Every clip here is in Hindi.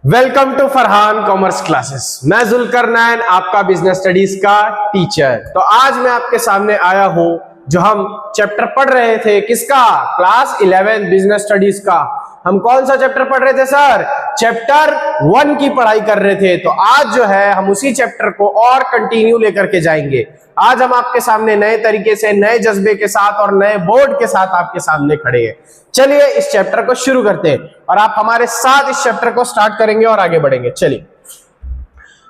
Welcome to Farhan commerce classes. मैं जुल्करनैन, आपका बिजनेस स्टडीज का टीचर। तो आज मैं आपके सामने आया हूं जो हम चैप्टर पढ़ रहे थे, किसका? क्लास 11 बिजनेस स्टडीज का। हम कौन सा चैप्टर पढ़ रहे थे सर? चैप्टर 1 की पढ़ाई कर रहे थे। तो आज जो है हम उसी चैप्टर को और कंटिन्यू लेकर के जाएंगे। आज हम आपके सामने नए तरीके से, नए जज्बे के साथ और नए बोर्ड के साथ आपके सामने खड़े हैं। चलिए इस चैप्टर को शुरू करते हैं और आप हमारे साथ इस चैप्टर को स्टार्ट करेंगे और आगे बढ़ेंगे। चलिए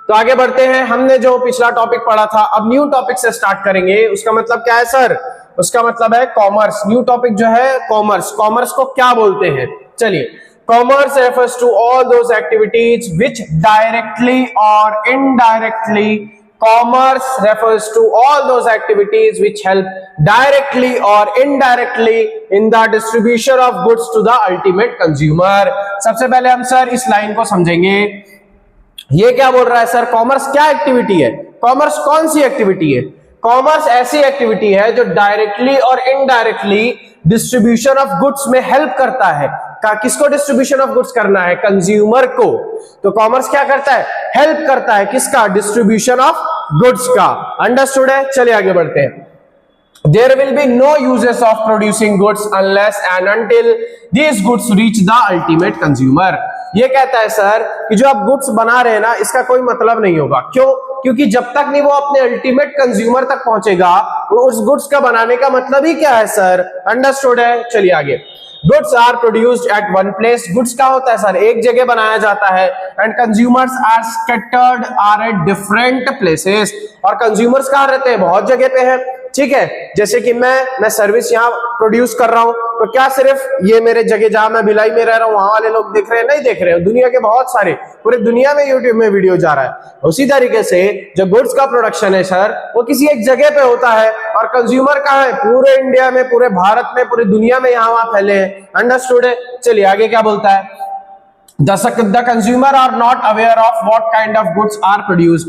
तो आगे बढ़ते हैं। हमने जो पिछला टॉपिक पढ़ा था, अब न्यू टॉपिक से स्टार्ट करेंगे। उसका मतलब क्या है सर? उसका मतलब है कॉमर्स। न्यू टॉपिक जो है कॉमर्स। कॉमर्स को क्या बोलते हैं? चलिए, commerce refers to all those activities which directly और indirectly commerce refers to all those activities which help directly or indirectly in the distribution of goods to the ultimate consumer। सबसे पहले हम सर इस लाइन को समझेंगे। ये क्या बोल रहा है सर? कॉमर्स क्या एक्टिविटी है? कॉमर्स कौन सी एक्टिविटी है? कॉमर्स ऐसी एक्टिविटी है जो डायरेक्टली और इनडायरेक्टली डिस्ट्रीब्यूशन ऑफ गुड्स में हेल्प करता है। किसको डिस्ट्रीब्यूशन ऑफ गुड्स करना है? कंज्यूमर को। तो कॉमर्स क्या करता है? हेल्प करता है किसका? डिस्ट्रीब्यूशन ऑफ गुड्स का। अंडरस्टूड है? चलिए आगे बढ़ते हैं। There will be no uses of producing goods unless and until these goods reach the ultimate consumer। ये कहता है सर कि जो आप गुड्स बना रहे हैं ना, इसका कोई मतलब नहीं होगा। क्यों? क्योंकि जब तक नहीं वो अपने अल्टीमेट कंज्यूमर तक पहुंचेगा, उस गुड्स का बनाने का मतलब ही क्या है सर? अंडरस्टूड है? चलिए आगे। Goods are produced at one place. Goods क्या होता है सर? एक जगह बनाया जाता है। And consumers are scattered are at different places. और कंज्यूमर्स कहाँ रहते हैं? बहुत जगह पे है। ठीक है, जैसे कि मैं सर्विस यहाँ प्रोड्यूस कर रहा हूं, तो क्या सिर्फ ये मेरे जगह जहां मैं भिलाई में रह रहा हूं वहां वाले लोग देख रहे हैं? नहीं देख रहे हैं। दुनिया के बहुत सारे, पूरी दुनिया में यूट्यूब में वीडियो जा रहा है। उसी तरीके से जो गुड्स का प्रोडक्शन है सर, वो किसी एक जगह पे होता है और कंज्यूमर कहाँ है? पूरे इंडिया में, पूरे भारत में, पूरी दुनिया में यहाँ वहां फैले हैं। अंडरस्टूड है? चलिए आगे क्या बोलता है? The consumer are not aware of what kind of goods are produced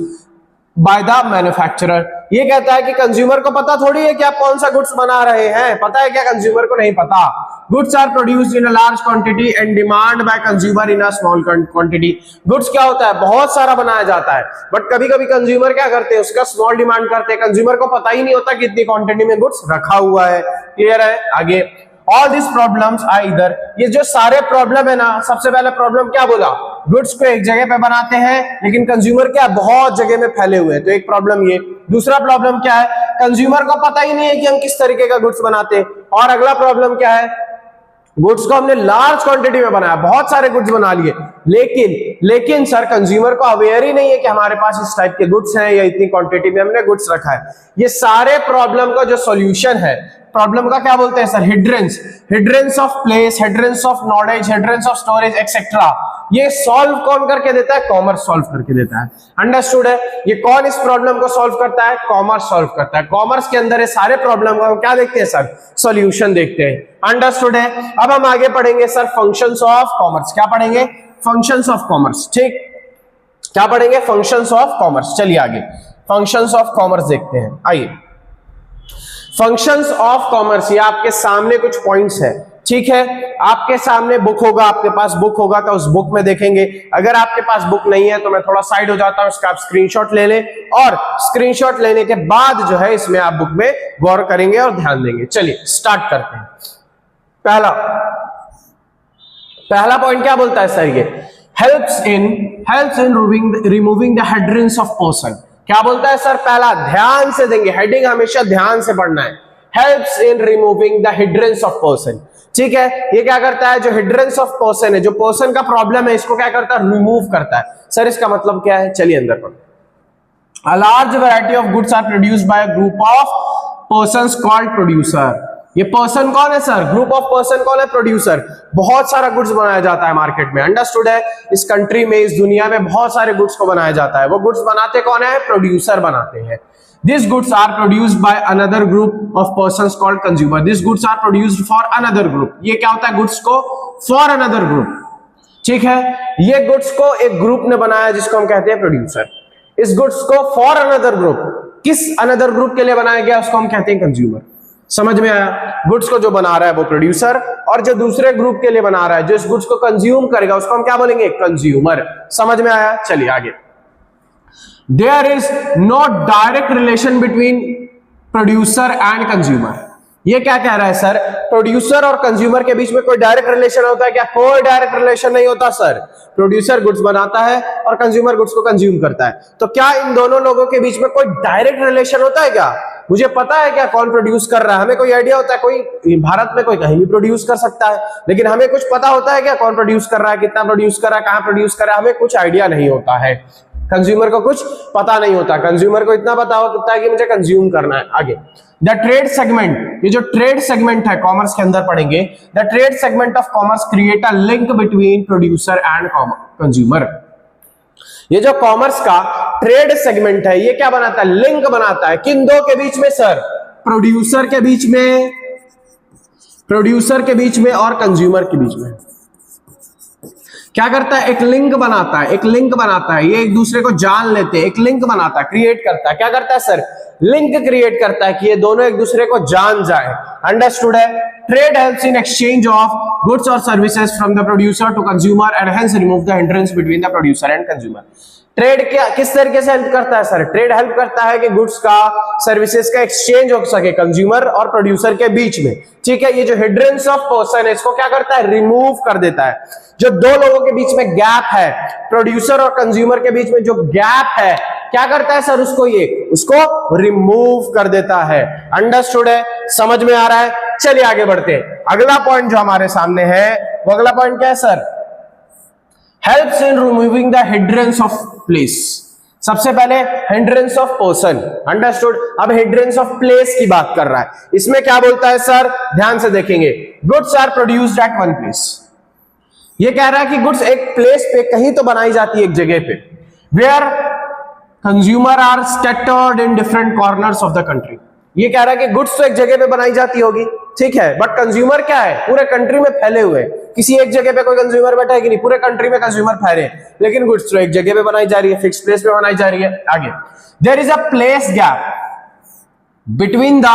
by the manufacturer। ये कहता है कि कंज्यूमर को पता थोड़ी है कि आप कौन सा गुड्स बना रहे हैं। पता है क्या? कंज्यूमर को नहीं पता। Goods are produced in a large quantity and demand by consumer in a small quantity. Goods क्या होता है? बहुत सारा बनाया जाता है, बट कभी कभी कंज्यूमर क्या करते हैं? उसका स्मॉल डिमांड करते हैं। कंज्यूमर को पता ही नहीं होता कि इतनी क्वांटिटी में गुड्स रखा हुआ है। क्लियर है? आगे। All these problems are either, ये जो सारे प्रॉब्लम है ना, सबसे पहले प्रॉब्लम क्या बोला? गुड्स को एक जगह पे बनाते हैं लेकिन कंज्यूमर क्या बहुत जगह में फैले हुए हैं। तो एक प्रॉब्लम ये। दूसरा प्रॉब्लम क्या है? कंज्यूमर को पता ही नहीं है कि हम किस तरीके का गुड्स बनाते हैं। और अगला प्रॉब्लम क्या है? गुड्स को हमने लार्ज क्वांटिटी में बनाया, बहुत सारे गुड्स बना लिए, लेकिन सर कंज्यूमर को अवेयर ही नहीं है कि हमारे पास इस टाइप के गुड्स हैं या इतनी क्वांटिटी में हमने गुड्स रखा है। ये सारे प्रॉब्लम का जो सॉल्यूशन है, प्रॉब्लम का क्या बोलते हैं sir? Hindrance of place, hindrance of knowledge, hindrance of storage etcetera. ये सॉल्व कौन करके देता है? कॉमर्स सॉल्व करके देता है। अंडरस्टूड है? ये कौन इस प्रॉब्लम को सॉल्व करता है? कॉमर्स सॉल्व करता है। कॉमर्स के अंदर ये सारे प्रॉब्लम का हम क्या देखते हैं सर? सॉल्यूशन देखते हैं। अंडरस्टूड है? अब हम आगे पढ़ेंगे सर फंक्शंस ऑफ कॉमर्स। क्या पढ़ेंगे? Functions of commerce. ठीक, क्या पढ़ेंगे? Functions of commerce. चलिए आगे फंक्शंस ऑफ कॉमर्स देखते हैं। आइए, फंक्शंस ऑफ कॉमर्स, ये आपके सामने कुछ पॉइंट्स है। ठीक है, आपके सामने बुक होगा, आपके पास बुक होगा तो उस बुक में देखेंगे। अगर आपके पास बुक नहीं है तो मैं थोड़ा साइड हो जाता हूं, इसका आप स्क्रीनशॉट ले लें और स्क्रीनशॉट लेने के बाद जो है इसमें आप बुक में गौर करेंगे और ध्यान देंगे। चलिए स्टार्ट करते हैं। पहला पॉइंट क्या बोलता है सर? ये helps in removing the hindrance of person. क्या बोलता है सर? पहला, ध्यान से देंगे, हेडिंग हमेशा ध्यान से पढ़ना है। Helps in removing the hindrance of person. ठीक है, ये क्या करता है? जो हिंड्रेंस ऑफ पर्सन है, जो पर्सन का प्रॉब्लम है, इसको क्या करता है? रिमूव करता है। सर इसका मतलब क्या है? चलिए अंदर पढ़ो। A large variety of goods are produced by a group of persons called producer. ये पर्सन कौन है सर? ग्रुप ऑफ पर्सन कौन है? प्रोड्यूसर। बहुत सारा गुड्स बनाया जाता है मार्केट में। अंडरस्टूड है? इस कंट्री में, इस दुनिया में बहुत सारे गुड्स को बनाया जाता है। वो गुड्स बनाते कौन है? प्रोड्यूसर बनाते हैं। These goods are produced by another group of persons called consumer. These goods are produced for another group. ये क्या होता है? गुड्स को for another group। ठीक है, ये गुड्स को एक ग्रुप ने बनाया जिसको हम कहते हैं प्रोड्यूसर। इस गुड्स को for another group, किस another group के लिए बनाया गया उसको हम कहते हैं कंज्यूमर। समझ में आया? गुड्स को जो बना रहा है वो प्रोड्यूसर, और जो दूसरे ग्रुप के लिए बना रहा है, जो इस गुड्स को कंज्यूम करेगा, उसको हम क्या बोलेंगे? कंज्यूमर। समझ में आया? चलिए आगे। There is no direct relation between producer and consumer. ये क्या कह रहा है सर? प्रोड्यूसर और कंज्यूमर के बीच में कोई डायरेक्ट रिलेशन होता है क्या? कोई डायरेक्ट रिलेशन नहीं होता सर। प्रोड्यूसर गुड्स बनाता है और कंज्यूमर गुड्स को कंज्यूम करता है। तो क्या इन दोनों लोगों के बीच में कोई डायरेक्ट रिलेशन होता है क्या? मुझे पता है क्या कौन प्रोड्यूस कर रहा है? हमें कोई आइडिया होता है? कोई भारत में कोई कहीं भी प्रोड्यूस कर सकता है, लेकिन हमें कुछ पता होता है क्या कौन प्रोड्यूस कर रहा है, कितना प्रोड्यूस कर रहा है, कहां प्रोड्यूस कर रहा है? हमें कुछ आइडिया नहीं होता है। कंज्यूमर को कुछ पता नहीं होता। कंज्यूमर को इतना पता होता है कि मुझे कंज्यूम करना है। आगे, द ट्रेड सेगमेंट, ये जो ट्रेड सेगमेंट है कॉमर्स के अंदर पढ़ेंगे, the trade segment of commerce create a link between producer and consumer. ये जो कॉमर्स का ट्रेड सेगमेंट है, ये क्या बनाता है? लिंक बनाता है। किन दो के बीच में सर? प्रोड्यूसर के बीच में, प्रोड्यूसर के बीच में और कंज्यूमर के बीच में। क्या करता है? एक लिंक बनाता है, एक लिंक बनाता है। ये एक दूसरे को जान लेते हैं, एक लिंक बनाता है, क्रिएट करता है। क्या करता है सर? लिंक क्रिएट करता है कि ये दोनों एक दूसरे को जान जाए। अंडरस्टूड है? Trade helps in exchange of goods और services from the producer to consumer and hence remove the hindrance between the producer and consumer. Trade क्या किस तरीके से हेल्प करता है सर? ट्रेड हेल्प करता है कि गुड्स का, सर्विसेज का एक्सचेंज हो सके कंज्यूमर और प्रोड्यूसर के बीच में। ठीक है? ये जो हिंड्रेंस ऑफ पर्सन है, इसको क्या करता है? रिमूव कर देता है। जो दो लोगों के बीच में गैप है, प्रोड्यूसर और कंज्यूमर के बीच में जो गैप है, क्या करता है सर? उसको रिमूव कर देता है। अंडरस्टूड है? समझ में आ रहा है? चलिए आगे बढ़ते हैं। अगला पॉइंट जो हमारे सामने है, वो अगला पॉइंट क्या है sir? Helps in removing the hindrance of place. सबसे पहले हिंड्रेंस ऑफ पर्सन। अंडरस्टूड? अब हिंड्रेंस ऑफ प्लेस की बात कर रहा है। इसमें क्या बोलता है सर? ध्यान से देखेंगे। Goods are produced at one place. ये कह रहा है कि गुड्स एक प्लेस पे, कहीं तो बनाई जाती है एक जगह पे। Where consumer are scattered in different corners of the country. ये कह रहा है कि गुड्स तो एक जगह पे बनाई जाती होगी, ठीक है, बट कंज्यूमर क्या है? पूरे कंट्री में फैले हुए। किसी एक जगह पे कोई कंज्यूमर बैठा है कि नहीं? पूरे कंट्री में कंज्यूमर फैले, लेकिन गुड्स तो एक जगह पे बनाई जा रही है, फिक्स प्लेस पे बनाई जा रही है। आगे, there is a place gap between the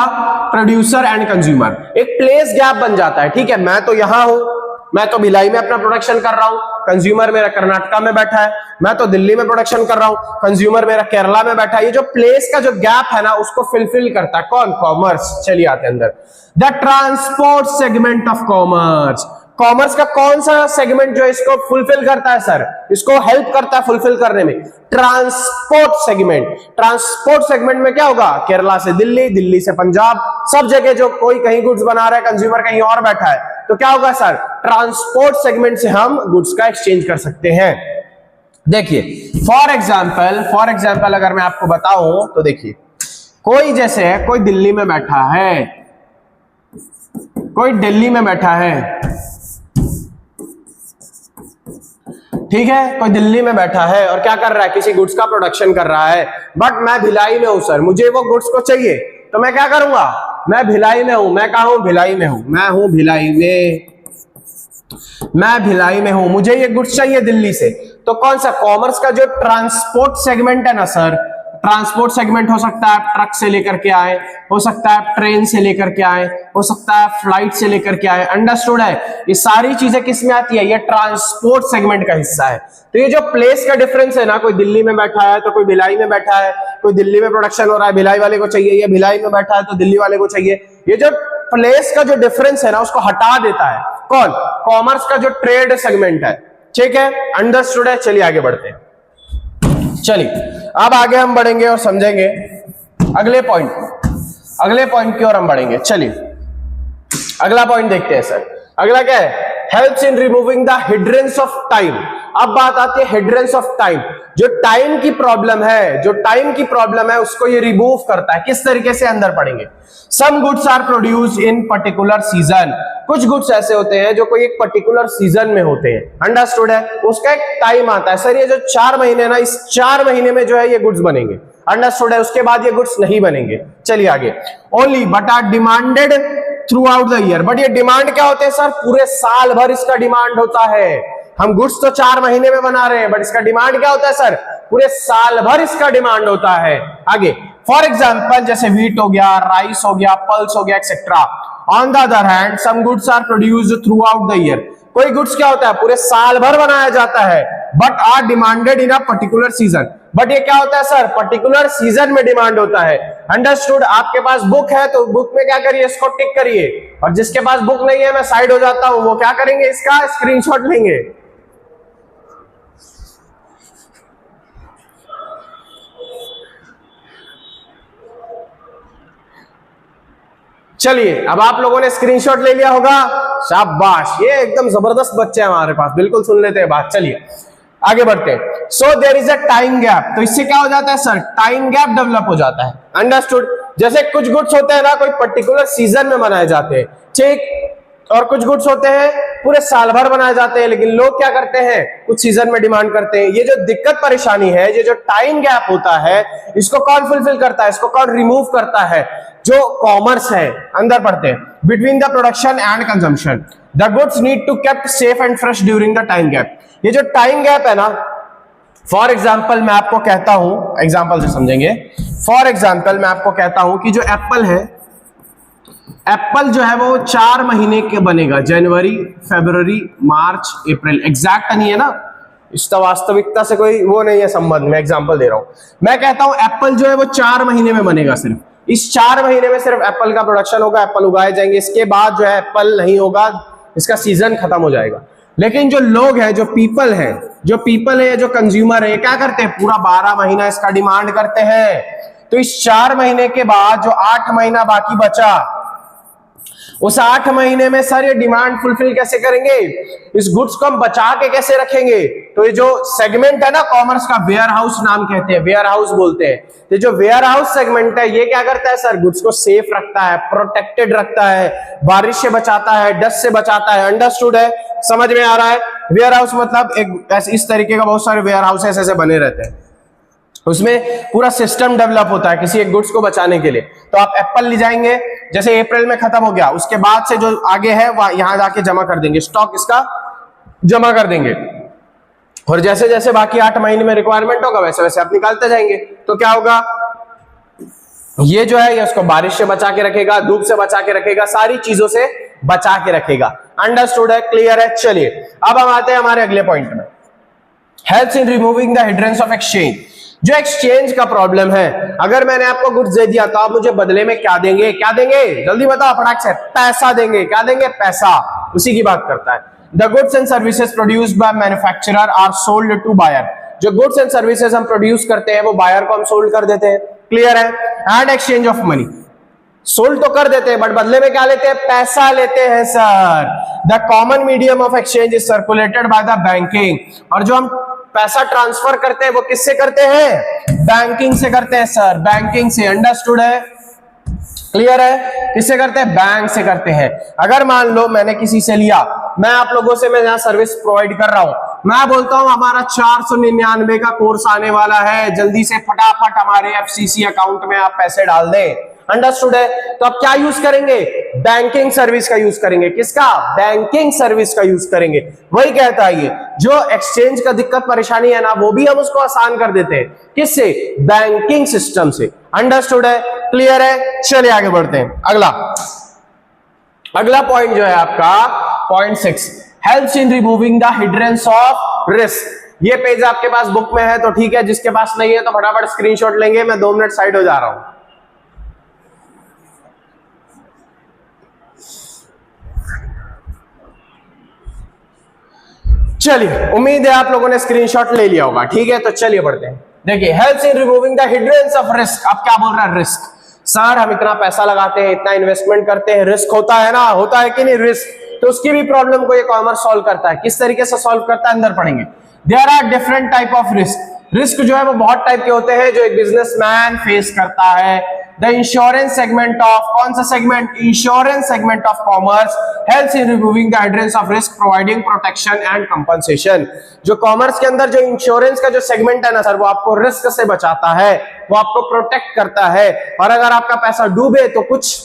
producer and consumer. एक प्लेस गैप बन जाता है। ठीक है, मैं तो यहां हूं, मैं तो भिलाई में अपना प्रोडक्शन कर रहा हूं, कंज्यूमर मेरा कर्नाटका में बैठा है। मैं तो दिल्ली में प्रोडक्शन कर रहा हूं, कंज्यूमर मेरा केरला में बैठा है। ये जो प्लेस का जो गैप है ना, उसको फिलफिल करता है कौन? कॉमर्स। चलिए आते हैं अंदर। The transport segment of commerce. Commerce का कौन सा सेगमेंट जो इसको फुलफिल करता है सर? इसको हेल्प करता है फुलफिल करने में? Transport segment. ट्रांसपोर्ट सेगमेंट में क्या होगा? केरला से दिल्ली, दिल्ली से पंजाब, सब जगह जो कोई कहीं गुड्स बना रहा है, कंज्यूमर कहीं और बैठा है, तो क्या होगा सर? ट्रांसपोर्ट सेगमेंट से हम गुड्स का एक्सचेंज कर सकते हैं। देखिए फॉर एग्जाम्पल अगर मैं आपको बताऊं तो देखिए, कोई जैसे है, कोई दिल्ली में बैठा है, कोई दिल्ली में बैठा है, ठीक है, कोई दिल्ली में बैठा है और क्या कर रहा है? किसी गुड्स का प्रोडक्शन कर रहा है। बट मैं भिलाई में हूं सर, मुझे वो गुड्स को चाहिए, तो मैं क्या करूंगा? मैं भिलाई में हूं। मैं कहां हूं? भिलाई में हूं। मैं हूं भिलाई में, मैं भिलाई में हूं, मुझे ये गुड्स चाहिए दिल्ली से। तो कौन सा? कॉमर्स का जो ट्रांसपोर्ट सेगमेंट है ना सर, ट्रांसपोर्ट सेगमेंट हो सकता है ट्रक से लेकर के आए, हो सकता है ट्रेन से लेकर के आए, हो सकता है फ्लाइट से लेकर के आए। अंडरस्टूड है? ये सारी चीजें किस में आती है? ये ट्रांसपोर्ट सेगमेंट का हिस्सा है। तो ये जो प्लेस का डिफरेंस है ना, कोई दिल्ली में बैठा है तो कोई भिलाई में बैठा है, कोई दिल्ली में प्रोडक्शन हो रहा है, भिलाई वाले को चाहिए, ये भिलाई में बैठा है तो दिल्ली वाले को चाहिए। ये जो प्लेस का जो डिफरेंस है ना, उसको हटा देता है कौन? कॉमर्स का जो ट्रेड सेगमेंट है। ठीक है, अंडरस्टूड है? चलिए आगे बढ़ते हैं। चलिए अब आगे हम बढ़ेंगे और समझेंगे अगले पॉइंट की ओर हम बढ़ेंगे। चलिए अगला पॉइंट देखते हैं सर। अगला क्या है? Helps in removing the hindrance of time. अब बात आती है हिंड्रेंस ऑफ टाइम। जो टाइम की प्रॉब्लम है, उसको ये रिमूव करता है। किस तरीके से? अंदर पढ़ेंगे। Some goods are produced in particular season. कुछ गुड्स ऐसे होते हैं जो कोई एक पर्टिकुलर सीजन में होते हैं। अंडरस्टूड है? उसका एक टाइम आता है सर, ये जो 4 महीने ना, इस 4 महीने में जो है ये गुड्स बनेंगे। अंडरस्टूड है? उसके बाद ये गुड्स नहीं बनेंगे। चलिए आगे। Only but are demanded throughout the year. But ये डिमांड क्या होते हैं सर? पूरे साल भर इसका डिमांड होता है। हम गुड्स तो 4 महीने में बना रहे हैं, बट इसका डिमांड क्या होता है सर? पूरे साल भर इसका डिमांड होता है। आगे, फॉर एग्जाम्पल जैसे व्हीट हो गया, राइस हो गया, पल्स हो गया, etcetera. On the other hand some goods are produced throughout the year. कोई गुड्स क्या होता है पूरे साल भर बनाया जाता है, but are demanded in a particular season. But ये क्या होता है सर, पर्टिकुलर सीजन में डिमांड होता है। अंडरस्टूड। आपके पास बुक है तो बुक में क्या करिए, इसको टिक करिए, और जिसके पास बुक नहीं है मैं साइड हो जाता हूं, वो क्या करेंगे, इसका स्क्रीनशॉट लेंगे। चलिए, अब आप लोगों ने स्क्रीनशॉट ले लिया होगा, शाबाश, ये एकदम जबरदस्त बच्चे हैं हमारे पास, बिल्कुल सुन लेते हैं बात। चलिए आगे बढ़ते हैं। So there is a time gap, तो इससे क्या हो जाता है सर, टाइम गैप डेवलप हो जाता है। अंडरस्टूड। जैसे कुछ गुड्स होते हैं ना, कोई पर्टिकुलर सीजन में बनाए जाते हैं, ठीक, और कुछ गुड्स होते हैं पूरे साल भर बनाए जाते हैं, लेकिन लोग क्या करते हैं, कुछ सीजन में डिमांड करते हैं। ये जो दिक्कत परेशानी है, ये जो टाइम गैप होता है, इसको कौन फुलफिल करता है, इसको कौन रिमूव करता है, जो कॉमर्स है। अंदर पढ़ते हैं, between the production and consumption the goods need to kept safe and fresh during the time gap. ये जो टाइम गैप है ना, फॉर एग्जाम्पल मैं आपको कहता हूं, एग्जाम्पल से समझेंगे। फॉर एग्जाम्पल मैं आपको कहता हूं कि जो एप्पल है, एप्पल जो है वो 4 महीने के बनेगा, जनवरी, फरवरी, मार्च, अप्रैल। एग्जैक्ट नहीं है ना, इसका वास्तविकता से कोई वो नहीं है संबंध, मैं एग्जांपल दे रहा हूं। मैं कहता हूं एप्पल जो है वो 4 महीने में बनेगा, सिर्फ इस 4 महीने में सिर्फ एप्पल का प्रोडक्शन होगा, एप्पल उगाए जाएंगे, इसके बाद जो है एप्पल नहीं होगा, इसका सीजन खत्म हो जाएगा। लेकिन जो लोग हैं, जो पीपल है, जो कंज्यूमर है, क्या करते हैं, पूरा 12 महीना इसका डिमांड करते हैं। तो इस 4 महीने के बाद जो 8 महीना बाकी बचा, उस 8 महीने में सर ये डिमांड फुलफिल कैसे करेंगे, इस गुड्स को हम बचा के कैसे रखेंगे। तो ये जो सेगमेंट है ना कॉमर्स का, वेयर हाउस नाम कहते हैं, वेयर हाउस बोलते हैं। तो जो वेयर हाउस सेगमेंट है, ये क्या करता है सर, गुड्स को सेफ रखता है, प्रोटेक्टेड रखता है, बारिश से बचाता है, डस्ट से बचाता है। अंडरस्टूड है, समझ में आ रहा है। वेयर हाउस मतलब एक इस तरीके का बहुत सारे वेयर हाउस ऐसे बने रहते हैं, उसमें पूरा सिस्टम डेवलप होता है किसी एक गुड्स को बचाने के लिए। तो आप एप्पल ले जाएंगे, जैसे अप्रैल में खत्म हो गया, उसके बाद से जो आगे है वह यहां जाके जमा कर देंगे, स्टॉक इसका जमा कर देंगे, और जैसे जैसे बाकी 8 महीने में रिक्वायरमेंट होगा वैसे वैसे आप निकालते जाएंगे। तो क्या होगा, ये जो है ये उसको बारिश से बचा के रखेगा, धूप से बचा के रखेगा, सारी चीजों से बचा के रखेगा। अंडरस्टूड है, क्लियर है। चलिए अब हम आते हैं हमारे अगले पॉइंट में, helps in removing the hindrance of exchange. जो एक्सचेंज का प्रॉब्लम है, अगर मैंने आपको गुड्स दे दिया तो आप मुझे बदले में क्या देंगे, क्या देंगे, जल्दी बताओ फटाक से, पैसा देंगे। क्या देंगे, पैसा, उसी की बात करता है। The goods and services produced by manufacturer are sold to buyer. जो गुड्स एंड सर्विसेज हम प्रोड्यूस करते हैं वो बायर को हम सोल्ड कर देते हैं, क्लियर है। And exchange of money, sold तो कर देते हैं बट बदले में क्या लेते हैं, पैसा लेते हैं sir. The common medium of exchange is circulated by the banking. और जो हम पैसा ट्रांसफर करते हैं वो किससे करते हैं, बैंकिंग से करते हैं सर, बैंकिंग से। अंडरस्टूड है, क्लियर है। किससे करते हैं, बैंक से करते हैं। अगर मान लो मैंने किसी से लिया, मैं आप लोगों से, मैं यहाँ सर्विस प्रोवाइड कर रहा हूं, मैं बोलता हूं हमारा 499 का कोर्स आने वाला है, जल्दी से फटाफट हमारे FCC अकाउंट में आप पैसे डाल दें। अंडरस्टूड है। तो आप क्या यूज करेंगे, बैंकिंग सर्विस का यूज करेंगे। किसका, बैंकिंग सर्विस का यूज करेंगे। वही कहता है ये, जो एक्सचेंज का दिक्कत परेशानी है ना, वो भी हम उसको आसान कर देते हैं, किससे, बैंकिंग सिस्टम से। अंडरस्टूड है, क्लियर है। चलिए आगे बढ़ते हैं। अगला पॉइंट जो है आपका point 6, helps in removing the hindrance of risk. ये पेज आपके पास बुक में है तो ठीक है, जिसके पास नहीं है तो फटाफट स्क्रीनशॉट लेंगे, मैं 2 मिनट साइड हो जा रहा हूं। चलिए, उम्मीद है आप लोगों ने स्क्रीनशॉट ले लिया होगा, ठीक है। तो चलिए बढ़ते हैं। देखिए, helps in removing the hindrance of risk. अब क्या बोल रहा है, रिस्क। सर हम इतना पैसा लगाते हैं, इतना इन्वेस्टमेंट करते हैं, रिस्क होता है ना, होता है कि नहीं रिस्क। तो उसकी भी प्रॉब्लम को ये कॉमर्स सॉल्व करता है। किस तरीके से सॉल्व करता है, अंदर पढ़ेंगे। There are different type of risk. Risk जो है वो बहुत टाइप के होते हैं जो एक बिजनेसमैन फेस करता है। द इंश्योरेंस सेगमेंट ऑफ, कौन सा segment, insurance segment of commerce helps in removing the hindrance of risk, providing protection and compensation. जो कॉमर्स के अंदर जो इंश्योरेंस का जो सेगमेंट है ना सर, वो आपको रिस्क से बचाता है, वो आपको प्रोटेक्ट करता है। और अगर आपका पैसा डूबे तो कुछ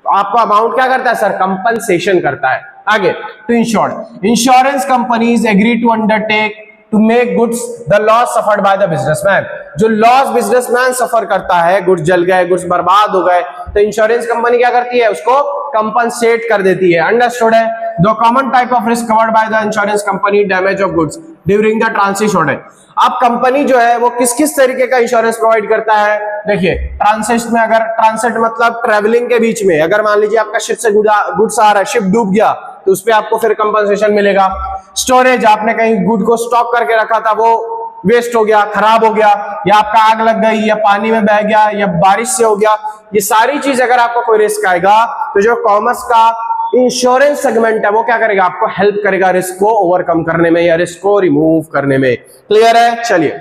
आपको अमाउंट क्या करता है सर, कंपनसेशन करता है। आगे, to insure, insurance companies agree to undertake to make goods the loss suffered by the businessman. जो लॉस बिजनेसमैन सफर करता है, गुड्स जल गए, गुड्स बर्बाद हो गए, तो इंश्योरेंस कंपनी क्या करती है, उसको कंपनसेट कर देती है। अंडरस्टूड है। The common type of risk covered by the insurance company, damage of goods during the transition है। अब कंपनी जो है वो किस किस तरीके का इंश्योरेंस प्रोवाइड करता है, देखिए ट्रांसिट में, अगर ट्रांसिट मतलब ट्रेवलिंग के बीच में, अगर मान लीजिए आपका शिप से गुड्स आ रहा है, शिप डूब गया, तो उस पर आपको फिर कंपनसेशन मिलेगा। स्टोरेज, आपने कहीं गुड को स्टॉक करके रखा था, वो वेस्ट हो गया, खराब हो गया, या आपका आग लग गई, या पानी में बह गया, या बारिश से हो गया, ये सारी चीज अगर आपको कोई रिस्क आएगा तो जो कॉमर्स का इंश्योरेंस सेगमेंट है वो क्या करेगा, आपको हेल्प करेगा रिस्क को ओवरकम करने में या रिस्क को रिमूव करने में। क्लियर है। चलिए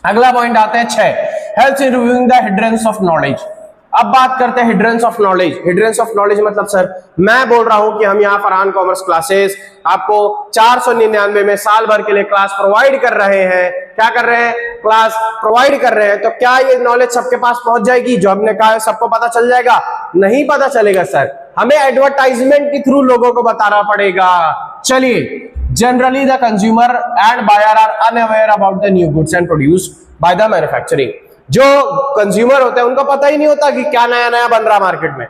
अगला पॉइंट आते हैं 6, helps in reviewing the hindrance of knowledge. अब बात करते हैं hindrance of knowledge. Hindrance of knowledge मतलब सर मैं बोल रहा हूं कि हम यहाँ फरहान कॉमर्स क्लासेस आपको 499 में साल भर के लिए क्लास प्रोवाइड कर रहे हैं। क्या कर रहे हैं, क्लास प्रोवाइड कर रहे हैं। तो क्या ये नॉलेज सबके पास पहुंच जाएगी, जो हमने कहा है सबको पता चल जाएगा? नहीं पता चलेगा सर, हमें एडवर्टाइजमेंट के थ्रू लोगों को बताना पड़ेगा। चलिए, generally the consumer and buyer are unaware about the new goods and produced by the manufacturing. जो कंज्यूमर होते हैं उनको पता ही नहीं होता कि क्या नया नया बन रहा मार्केट में,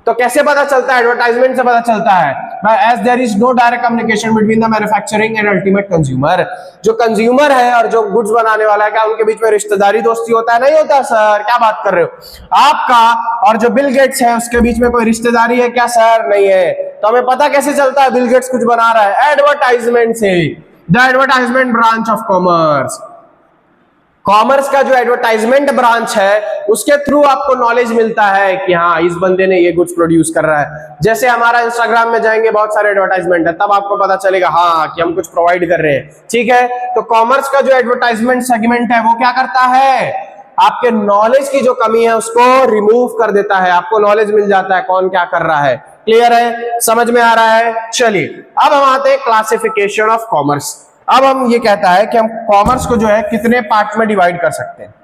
तो कैसे पता चलता है, एडवर्टाइजमेंट से पता चलता है। As there is no direct communication between the manufacturing and ultimate consumer. जो कंज्यूमर है और जो गुड्स बनाने वाला है, क्या उनके बीच में रिश्तेदारी दोस्ती होता है? नहीं होता सर, क्या बात कर रहे हो। आपका और जो बिल गेट्स है उसके बीच में कोई रिश्तेदारी है क्या? सर नहीं है। तो हमें पता कैसे चलता है बिल गेट्स कुछ बना रहा है? एडवर्टाइजमेंट से। The advertisement branch of commerce, commerce का जो एडवर्टाइजमेंट ब्रांच है उसके थ्रू आपको नॉलेज मिलता है कि हाँ इस बंदे ने ये गुड्स प्रोड्यूस कर रहा है। जैसे हमारा इंस्टाग्राम में जाएंगे, बहुत सारे एडवर्टाइजमेंट है, तब आपको पता चलेगा हाँ कि हम कुछ प्रोवाइड कर रहे हैं। ठीक है, तो कॉमर्स का जो एडवर्टाइजमेंट सेगमेंट है वो क्या करता है, आपके नॉलेज की जो कमी है उसको रिमूव कर देता है। आपको नॉलेज मिल जाता है कौन क्या कर रहा है। क्लियर है, समझ में आ रहा है। चलिए अब हम आते हैं क्लासिफिकेशन ऑफ कॉमर्स। अब हम ये कहता है कि हम कॉमर्स को जो है कितने पार्ट में डिवाइड कर सकते हैं,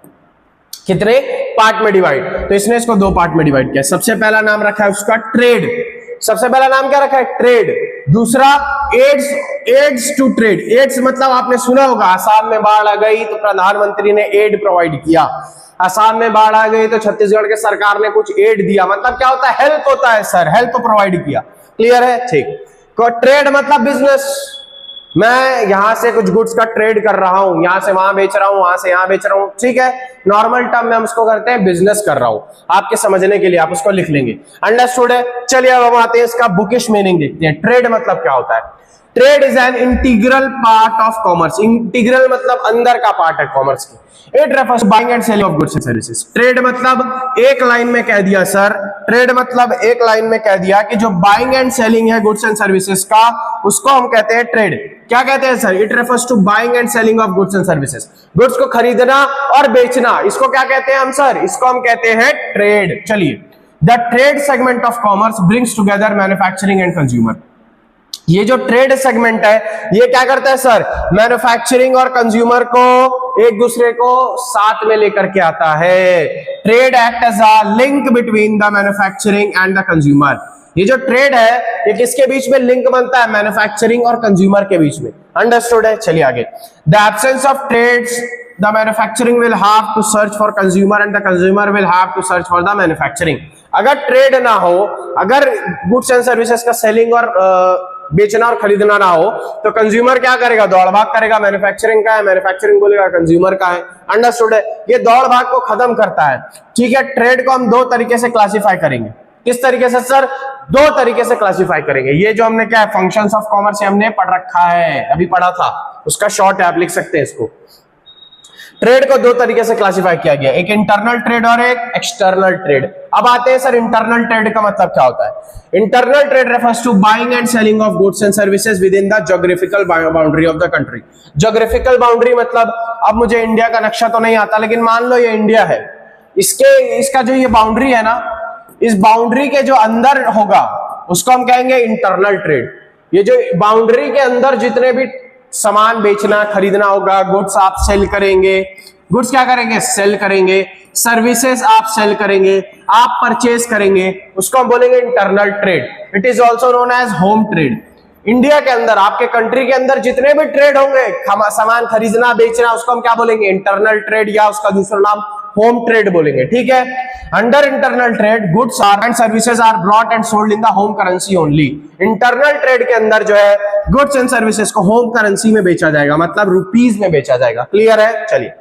कितने पार्ट में डिवाइड। तो इसने इसको 2 पार्ट में डिवाइड किया। सबसे पहला नाम रखा है उसका ट्रेड। सबसे पहला नाम क्या रखा है, ट्रेड। दूसरा एड्स टू ट्रेड। एड्स मतलब आपने सुना होगा, आसाम में बाढ़ आ गई तो प्रधानमंत्री ने एड प्रोवाइड किया। आसाम में बाढ़ आ गई तो छत्तीसगढ़ के सरकार ने कुछ एड दिया। मतलब क्या होता है, हेल्प होता है सर, हेल्प प्रोवाइड किया। क्लियर है, ठीक। ट्रेड मतलब बिजनेस, मैं यहां से कुछ गुड्स का ट्रेड कर रहा हूं, यहां से वहां बेच रहा हूं, वहां से यहां बेच रहा हूं। ठीक है, नॉर्मल टर्म में हम उसको करते हैं बिजनेस कर रहा हूं। आपके समझने के लिए आप उसको लिख लेंगे। अंडरस्टूड है। चलिए अब हम आते हैं इसका बुकिश मीनिंग देखते हैं। ट्रेड मतलब क्या होता है। Trade is an integral part of commerce. Integral मतलब अंदर का पार्ट है कॉमर्स की। It refers buying and selling of goods and services. Trade मतलब एक लाइन में कह दिया सर, ट्रेड मतलब एक लाइन में कह दिया कि जो बाइंग एंड सेलिंग है गुड्स एंड सर्विसेज का, उसको हम कहते हैं ट्रेड। क्या कहते हैं sir, it refers to buying and selling of goods and services. Goods को खरीदना और बेचना, इसको क्या कहते हैं हम सर, इसको हम कहते हैं ट्रेड। चलिए, the trade segment of commerce brings together manufacturing and consumer. ये जो ट्रेड सेगमेंट है ये क्या करता है सर, मैन्युफैक्चरिंग और कंज्यूमर को एक दूसरे को साथ में लेकर के आता है। Trade act as a link between the manufacturing and the consumer. ये जो ट्रेड है ये किसके बीच में लिंक बनता है, मैन्युफैक्चरिंग और कंज्यूमर के बीच में। अंडरस्टूड है। चलिए आगे, the absence of trades the manufacturing will have to search for consumer and the consumer will have to search for the manufacturing। अगर ट्रेड ना हो, अगर गुड्स एंड सर्विसेज का सेलिंग और बेचना और खरीदना ना हो, तो कंज्यूमर क्या करेगा, दौड़ भाग करेगा। मैन्युफैक्चरिंग का है, मैन्युफैक्चरिंग बोलेगा कंज्यूमर का है। अंडरस्टूड है। ये दौड़ भाग को खत्म करता है। ठीक है, ट्रेड को हम 2 तरीके से क्लासिफाई करेंगे। किस तरीके से सर, 2 तरीके से क्लासिफाई करेंगे। ये जो हमने क्या है, फंक्शंस ऑफ कॉमर्स हमने पढ़ रखा है, अभी पढ़ा था, उसका शॉर्ट है, आप लिख सकते हैं इसको। ट्रेड को 2 तरीके से क्लासिफाई किया गया, एक इंटरनल ट्रेड और एक एक्सटर्नल ट्रेड। अब आते हैं सर इंटरनल ट्रेड का मतलब क्या होता है। Internal trade refers to buying and selling of goods and services within the geographical boundary of the country. Geographical boundary मतलब, अब मुझे इंडिया का नक्शा तो नहीं आता, लेकिन मान लो ये इंडिया है, इसका जो ये बाउंड्री है ना, इस बाउंड्री के जो अंदर होगा उसको हम कहेंगे इंटरनल ट्रेड। ये जो बाउंड्री के अंदर जितने भी सामान बेचना खरीदना होगा, गुड्स आप सेल करेंगे, गुड्स क्या करेंगे, सेल करेंगे, सर्विसेज आप सेल करेंगे, आप परचेज करेंगे, उसको हम बोलेंगे internal trade. It is also known age home trade. India के अंदर, आपके कंट्री के अंदर जितने भी ट्रेड होंगे, सामान खरीदना बेचना, उसको हम क्या बोलेंगे? इंटरनल ट्रेड, या उसका दूसरा नाम होम ट्रेड बोलेंगे। ठीक है। Under internal trade goods and services are brought and sold in the home currency only. Internal trade के अंदर जो है गुड्स एंड सर्विसेज को होम करेंसी में बेचा जाएगा, मतलब रुपीज में बेचा जाएगा। क्लियर है? चलिए,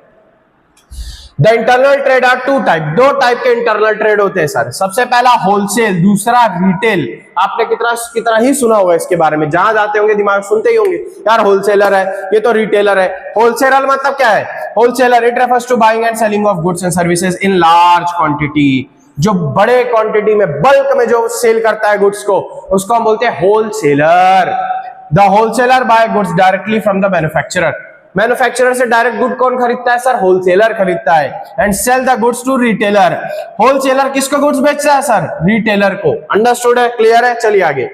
the internal trade are two type, दो टाइप के इंटरनल ट्रेड होते हैं सर। सबसे पहला होलसेल, दूसरा रिटेल। आपने कितना ही सुना होगा इसके बारे में, जहां जाते होंगे दिमाग सुनते ही होंगे, यार होलसेलर है, ये तो रिटेलर है। होलसेलर मतलब क्या है? Wholesaler it refers to buying and selling of goods and services in large quantity. जो बड़े क्वांटिटी में, बल्क में जो सेल करता है गुड्स को, उसको हम बोलते हैं wholesaler. The wholesaler buy goods directly from the manufacturer. Manufacturer से डायरेक्ट गुड कौन खरीदता है सर? होलसेलर खरीदता है। And sell the goods to retailer. Wholesaler किसको गुड्स बेचता है सर? रिटेलर को। अंडरस्टूड है? क्लियर है? चलिए आगे।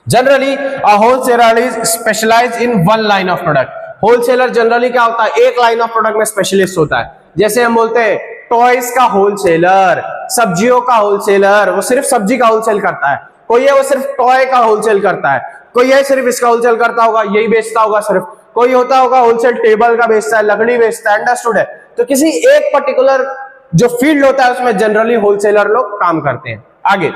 Generally a wholesaler is specialized in one line of product. Wholesaler generally क्या होता है? एक लाइन ऑफ प्रोडक्ट में स्पेशलिस्ट होता है। जैसे हम बोलते हैं टॉयज का होलसेलर, सब्जियों का होलसेलर, वो सिर्फ सब्जी का होलसेल करता है। कोई है वो सिर्फ टॉय का होलसेल करता है, कोई है सिर्फ इसका होलसेल करता होगा, यही बेचता होगा सिर्फ, कोई होता होगा होलसेल टेबल का बेचता है, लकड़ी बेचता है। अंडरस्टूड है? तो किसी एक पर्टिकुलर जो फील्ड होता है उसमें जनरली होलसेलर लोग काम करते हैं। आगे,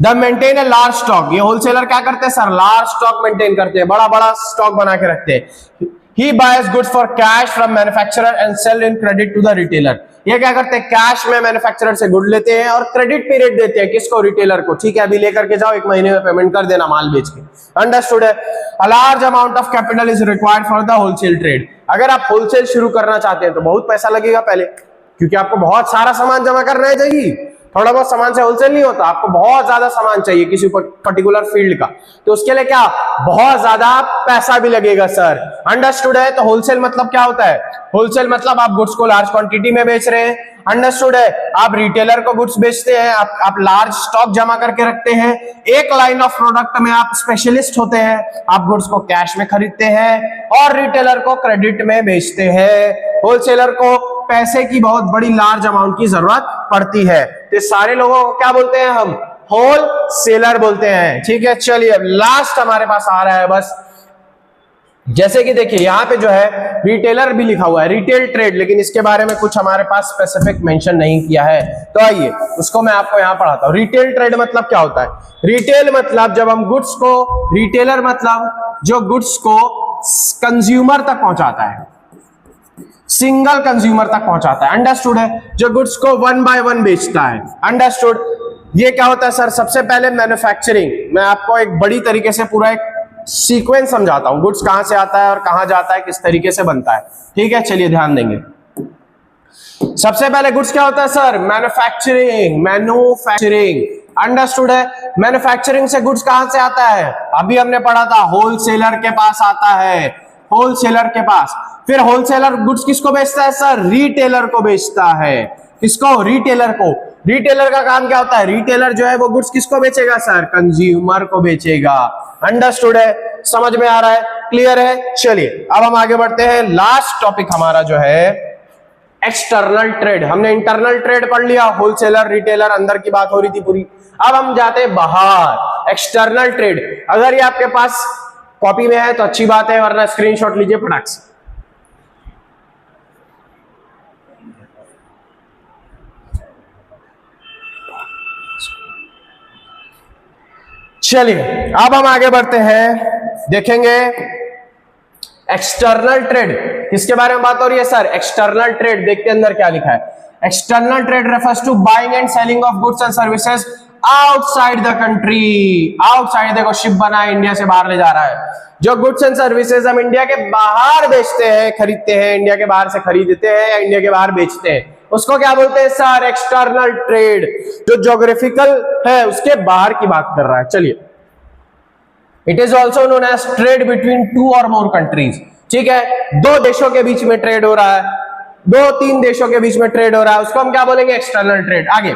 the maintain a large stock. ये होलसेलर क्या करते हैं सर? लार्ज स्टॉक मेंटेन करते हैं, बड़ा बड़ा स्टॉक बना के रखते हैं। He buys goods for cash from manufacturer and sell in credit to the retailer. ये क्या करते हैं? कैश में मैन्युफैक्चरर से गुड लेते हैं और क्रेडिट पीरियड देते हैं। किसको? रिटेलर को। ठीक है, अभी लेकर के जाओ, 1 महीने में पेमेंट कर देना माल बेच के। अंडरस्टूड है? A large amount of capital is required for the wholesale trade. अगर आप होलसेल शुरू करना चाहते हैं तो बहुत पैसा लगेगा पहले, क्योंकि आपको बहुत सारा सामान जमा करना है। चाहिए थोड़ा बहुत सामान से होलसेल नहीं होता, आपको बहुत ज्यादा सामान चाहिए किसी पर्टिकुलर फील्ड का, तो उसके लिए क्या? बहुत ज्यादा पैसा भी लगेगा सर। अंडरस्टूड है? तो होलसेल मतलब क्या होता है? होलसेल मतलब आप गुड्स को लार्ज क्वांटिटी में बेच रहे हैं। अंडरस्टूड है? आप रिटेलर को गुड्स बेचते हैं, आप लार्ज स्टॉक जमा करके रखते हैं। एक लाइन ऑफ प्रोडक्ट में आप स्पेशलिस्ट होते हैं, आप गुड्स को कैश में खरीदते हैं और रिटेलर को क्रेडिट में बेचते हैं। होलसेलर को पैसे की बहुत बड़ी लार्ज अमाउंट की जरूरत पड़ती है, तो सारे लोगों को क्या बोलते हैं? हम होलसेलर बोलते हैं। ठीक है, चलिए अब लास्ट हमारे पास आ रहा है बस। जैसे कि देखिए यहां पे जो है रिटेलर भी लिखा हुआ है, रिटेल ट्रेड, लेकिन इसके बारे में कुछ हमारे पास स्पेसिफिक मेंशन नहीं किया है, तो आइए उसको मैं आपको यहां पढ़ाता हूं। रिटेल ट्रेड मतलब क्या होता है? रिटेल मतलब जब हम गुड्स को, रिटेलर मतलब जो गुड्स को कंज्यूमर तक पहुंचाता है, सिंगल कंज्यूमर तक पहुंचाता है। अंडरस्टूड है? जो गुड्स को 1 बाय 1 बेचता है। अंडरस्टूड? ये क्या होता है सर? सबसे पहले मैन्युफैक्चरिंग, मैं आपको एक बड़ी तरीके से पूरा एक सीक्वेंस समझाता हूं, गुड्स कहां से आता है और कहां जाता है, किस तरीके से बनता है। ठीक है, चलिए ध्यान देंगे। सबसे पहले गुड्स क्या होता है सर? मैन्युफैक्चरिंग। अंडरस्टूड है? मैन्युफैक्चरिंग से गुड्स कहां से आता है? अभी हमने पढ़ा था होलसेलर के पास आता है, होलसेलर के पास। फिर होलसेलर गुड्स किसको बेचता है सर? रिटेलर को बेचता है। किसको? रिटेलर को। रिटेलर का काम क्या होता है? रिटेलर जो है वो गुड्स किसको बेचेगा सर? कंज्यूमर को बेचेगा। अंडरस्टूड है? समझ में आ रहा है? क्लियर है? चलिए अब हम आगे बढ़ते हैं। लास्ट टॉपिक हमारा जो है एक्सटर्नल ट्रेड। हमने इंटरनल ट्रेड पढ़ लिया, होलसेलर रिटेलर अंदर की बात हो रही थी पूरी। अब हम जाते हैं बाहर, एक्सटर्नल ट्रेड। अगर ये आपके पास कॉपी में है तो अच्छी बात है, वरना स्क्रीनशॉट लीजिए फटाक से। चलिए अब हम आगे बढ़ते हैं, देखेंगे एक्सटर्नल ट्रेड। किसके बारे में बात हो रही है सर? External trade. देखते अंदर क्या लिखा है। External trade refers to buying and selling of goods and services outside the country. Outside, देखो शिप बना है, इंडिया से बाहर ले जा रहा है। जो गुड्स एंड सर्विसेज हम इंडिया के बाहर बेचते हैं, खरीदते हैं, इंडिया के बाहर से खरीदते हैं या इंडिया के बाहर बेचते हैं, उसको क्या बोलते हैं सर? External trade. जो ज्योग्राफिकल है उसके बाहर की बात कर रहा है। चलिए, it is also known as trade between 2 और मोर कंट्रीज। ठीक है, 2 देशों के बीच में ट्रेड हो रहा है, 2-3 देशों के बीच में ट्रेड हो रहा है, उसको हम क्या बोलेंगे? External trade. आगे,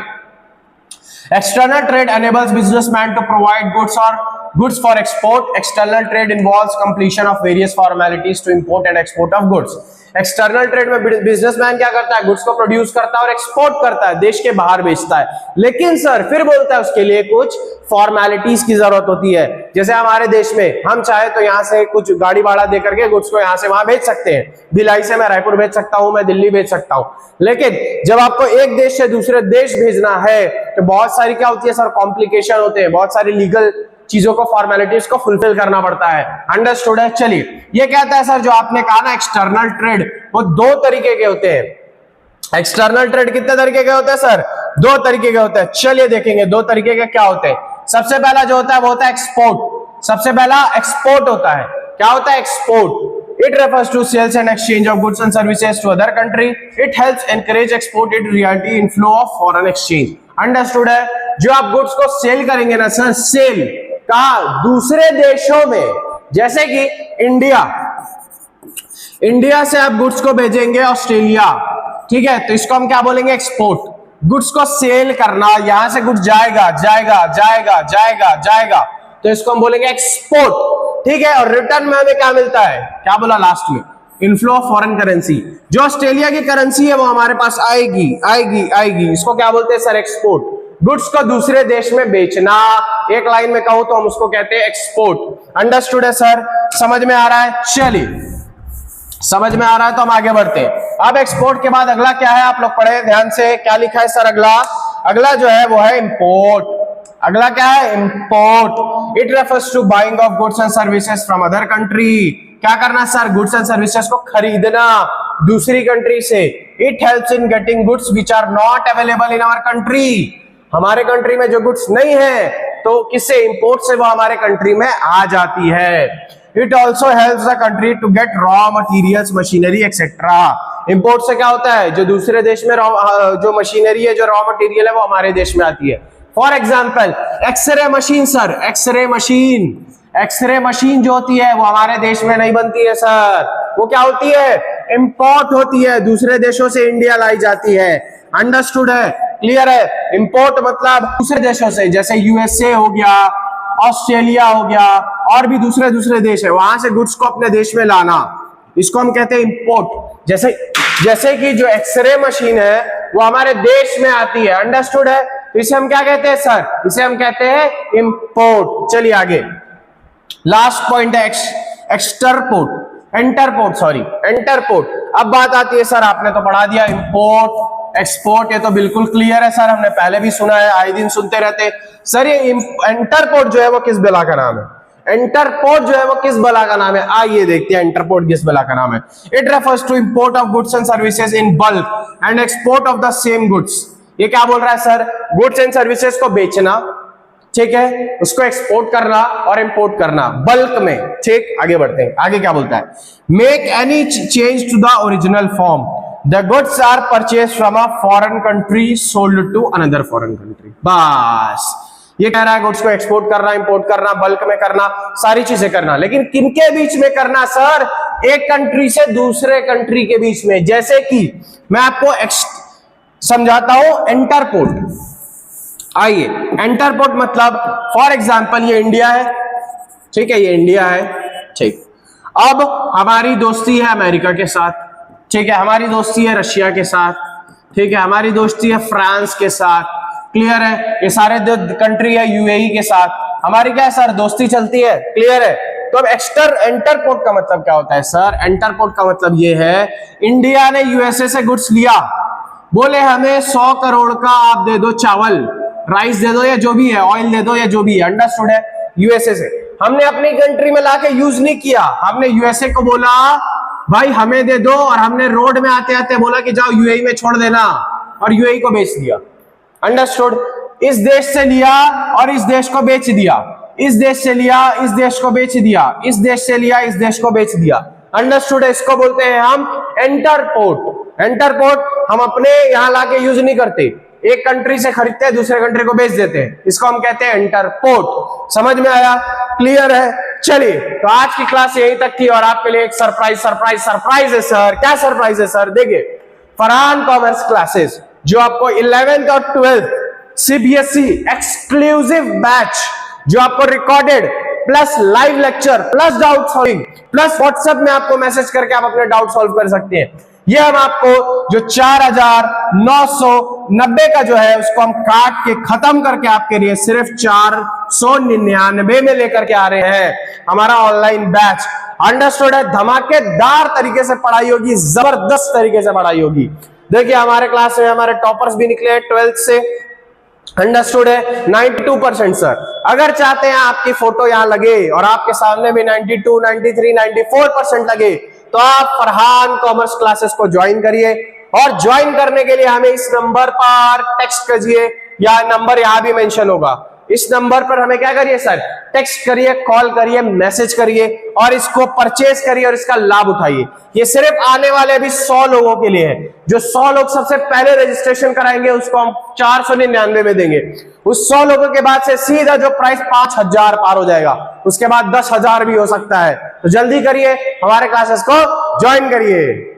external trade enables businessman to provide goods or goods for export, external trade involves completion of various formalities to import and export of goods. एक्सटर्नल ट्रेड में बिजनेसमैन क्या करता है, गुड्स को प्रोड्यूस करता है और एक्सपोर्ट करता है, देश के बाहर बेचता है। लेकिन सर फिर बोलता है उसके लिए कुछ फॉर्मेलिटीज की जरूरत होती है। जैसे हमारे देश में हम चाहे तो यहाँ से कुछ गाड़ी भाड़ा दे करके गुड्स को यहाँ से वहां भेज सकते हैं। भिलाई से मैं रायपुर भेज सकता हूं, मैं दिल्ली भेज सकता हूं। लेकिन जब आपको एक देश से दूसरे देश भेजना है तो बहुत सारी क्या होती है सर, कॉम्प्लिकेशन होते हैं, बहुत सारी लीगल चीजों को, फॉर्मेलिटीज को फुलफिल करना पड़ता है। अंडरस्टूड है। चलिए ये कहता है सर, जो आपने कहा ना एक्सटर्नल ट्रेड, वो दो तरीके के होते हैं। एक्सटर्नल ट्रेड कितने तरीके के होते हैं सर, दो तरीके के होते हैं। चलिए देखेंगे दो तरीके के क्या होते हैं। सबसे पहला जो होता है वो होता है एक्सपोर्ट। सबसे पहला एक्सपोर्ट होता है। क्या होता है export? It refers to sales and exchange of goods and services to other country. It helps encourage export, it reality inflow of foreign exchange. Understood है। जो आप गुड्स को सेल करेंगे ना सर, सेल कहा, दूसरे देशों में, जैसे कि इंडिया से आप गुड्स को भेजेंगे ऑस्ट्रेलिया, ठीक है, तो इसको हम क्या बोलेंगे, एक्सपोर्ट। गुड्स को सेल करना, यहां से गुड्स जाएगा जाएगा जाएगा जाएगा जाएगा, तो इसको हम बोलेंगे एक्सपोर्ट, ठीक है। और रिटर्न में हमें क्या मिलता है, क्या बोला लास्ट में, इनफ्लो ऑफ फॉरेन करेंसी। जो ऑस्ट्रेलिया की करेंसी है वो हमारे पास आएगी आएगी आएगी, इसको क्या बोलते हैं सर, एक्सपोर्ट। गुड्स को दूसरे देश में बेचना, एक लाइन में कहूं तो हम उसको कहते हैं एक्सपोर्ट। अंडरस्टूड है सर, समझ में आ रहा है? चलिए समझ में आ रहा है तो हम आगे बढ़ते हैं। अब एक्सपोर्ट के बाद अगला क्या है, आप लोग पढ़े ध्यान से, क्या लिखा है सर अगला जो है वो है इंपोर्ट। अगला क्या है, import. It refers to buying of goods and services from other country. क्या करना सर, गुड्स एंड सर्विसेज को खरीदना दूसरी कंट्री से। It helps in getting goods which are not available in our country. हमारे कंट्री में जो गुड्स नहीं है तो किससे, इंपोर्ट से वो हमारे कंट्री में आ जाती है। It also helps the country to get raw materials, machinery etcetera. Import से क्या होता है, जो दूसरे देश में जो मशीनरी है, जो रॉ मटेरियल है, वो हमारे देश में आती है। For example X-ray machine sir, X-ray machine जो होती है वो हमारे देश में नहीं बनती है सर, वो क्या होती है, इंपोर्ट होती है, दूसरे देशों से इंडिया लाई जाती है। अंडरस्टूड है, क्लियर है? इंपोर्ट मतलब दूसरे देशों से, जैसे यूएसए हो गया, ऑस्ट्रेलिया हो गया, और भी दूसरे देश है, वहां से गुड्स को अपने देश में लाना, इसको हम कहते हैं इंपोर्ट। जैसे कि जो एक्सरे मशीन है वो हमारे देश में आती है। अंडरस्टूड है? तो इसे हम क्या कहते हैं सर, इसे हम कहते हैं इंपोर्ट। चलिए आगे, लास्ट पॉइंट है एंटरपोर्ट। अब बात आती है सर, आपने तो पढ़ा दिया इंपोर्ट एक्सपोर्ट, ये तो बिल्कुल क्लियर है सर, हमने पहले भी सुना है, आए दिन सुनते रहते सर। ये एंटरपोर्ट जो है वो किस बला का नाम है, एंटरपोर्ट जो है वो किस बला का नाम है, आइए देखते हैं एंटरपोर्ट किस बला का नाम है। It refers to import of goods and services in bulk and export of the same goods. ये क्या बोल रहा है सर, गुड्स एंड सर्विसेज को बेचना, ठीक है, उसको एक्सपोर्ट करना और इंपोर्ट करना बल्क में, ठीक। आगे बढ़ते हैं, आगे क्या बोलता है, make any change to the original form, the goods are purchase from a foreign country sold to another foreign country. बस ये कह रहा है, गुड्स को एक्सपोर्ट करना, इंपोर्ट करना, बल्क में करना, सारी चीजें करना, लेकिन किनके बीच में करना सर, एक कंट्री से दूसरे कंट्री के बीच में। जैसे कि मैं आपको समझाता हूं, एंटरपोर्ट। आइए, एंटरपोर्ट मतलब फॉर एग्जांपल ये इंडिया है, ठीक है, ये इंडिया है, ठीक। अब हमारी दोस्ती है अमेरिका के साथ, ठीक है, हमारी दोस्ती है रशिया के साथ, ठीक है, हमारी दोस्ती है फ्रांस के साथ, क्लियर है, ये सारे कंट्री है यूएई के साथ, हमारी क्या है सर, दोस्ती चलती है, क्लियर है। तो अब एंटरपोर्ट का मतलब क्या होता है सर, एंटरपोर्ट का मतलब ये है, इंडिया ने यूएसए से गुड्स लिया, बोले हमें 100 करोड़ का आप दे दो चावल, राइस दे दो या जो भी है, ऑयल दे दो या जो भी है, अंडरस्टूड है। यूएसए से हमने अपनी कंट्री में लाके यूज नहीं किया, हमने यूएसए को बोला भाई हमें दे दो, और हमने रोड में आते आते बोला कि जाओ यूएई में छोड़ देना, और यूएई को बेच दिया। अंडरस्टूड? इस देश से लिया और इस देश को बेच दिया, इस देश से लिया, इस देश को बेच दिया, इस देश से लिया, इस देश को बेच दिया। अंडरस्टूड है? इसको बोलते हैं हम एंटरपोर्ट। एंटरपोर्ट हम अपने यहां लाके यूज नहीं करते, एक कंट्री से खरीदते हैं, दूसरे कंट्री को बेच देते हैं, इसको हम कहते हैं एंटरपोर्ट। समझ में आया? क्लियर है? चलिए, तो आज की क्लास यहीं तक थी, और आपके लिए एक सरप्राइज है सर। क्या सरप्राइज है सर? देखिए, फरहान कॉमर्स क्लासेस जो आपको 11th और 12th सीबीएसई एक्सक्लूसिव बैच जो आपको recorded plus live lecture plus doubt solving plus WhatsApp में आपको मैसेज करके आप अपने डाउट सॉल्व कर सकते हैं। ये हम आपको जो 4,990 का जो है उसको हम काट के खत्म करके आपके लिए सिर्फ 499 में लेकर के आ रहे हैं। हमारा ऑनलाइन बैच अंडरस्टूड है, धमाकेदार तरीके से पढ़ाई होगी, जबरदस्त तरीके से पढ़ाई होगी। देखिए हमारे क्लास में हमारे टॉपर्स भी निकले हैं 12th से, अंडरस्टूड है 92% सर। अगर चाहते हैं आपकी फोटो यहां लगे और आपके सामने भी 92, 93, 94% लगे तो आप फरहान कॉमर्स क्लासेस को ज्वाइन करिए। और ज्वाइन करने के लिए हमें इस नंबर पर टेक्स्ट कीजिए, या नंबर यहां भी मेंशन होगा। इस नंबर पर हमें क्या करिए सर, टेक्स्ट करिए, कॉल करिए, मैसेज करिए और इसको परचेज करिए और इसका लाभ उठाइए। ये सिर्फ आने वाले अभी 100 लोगों के लिए है। जो 100 लोग सबसे पहले रजिस्ट्रेशन कराएंगे उसको हम 499 में देंगे। उस 100 लोगों के बाद से सीधा जो प्राइस 5,000 पार हो जाएगा, उसके बाद 10,000 भी हो सकता है। तो जल्दी करिए, हमारे क्लासेस को ज्वाइन करिए।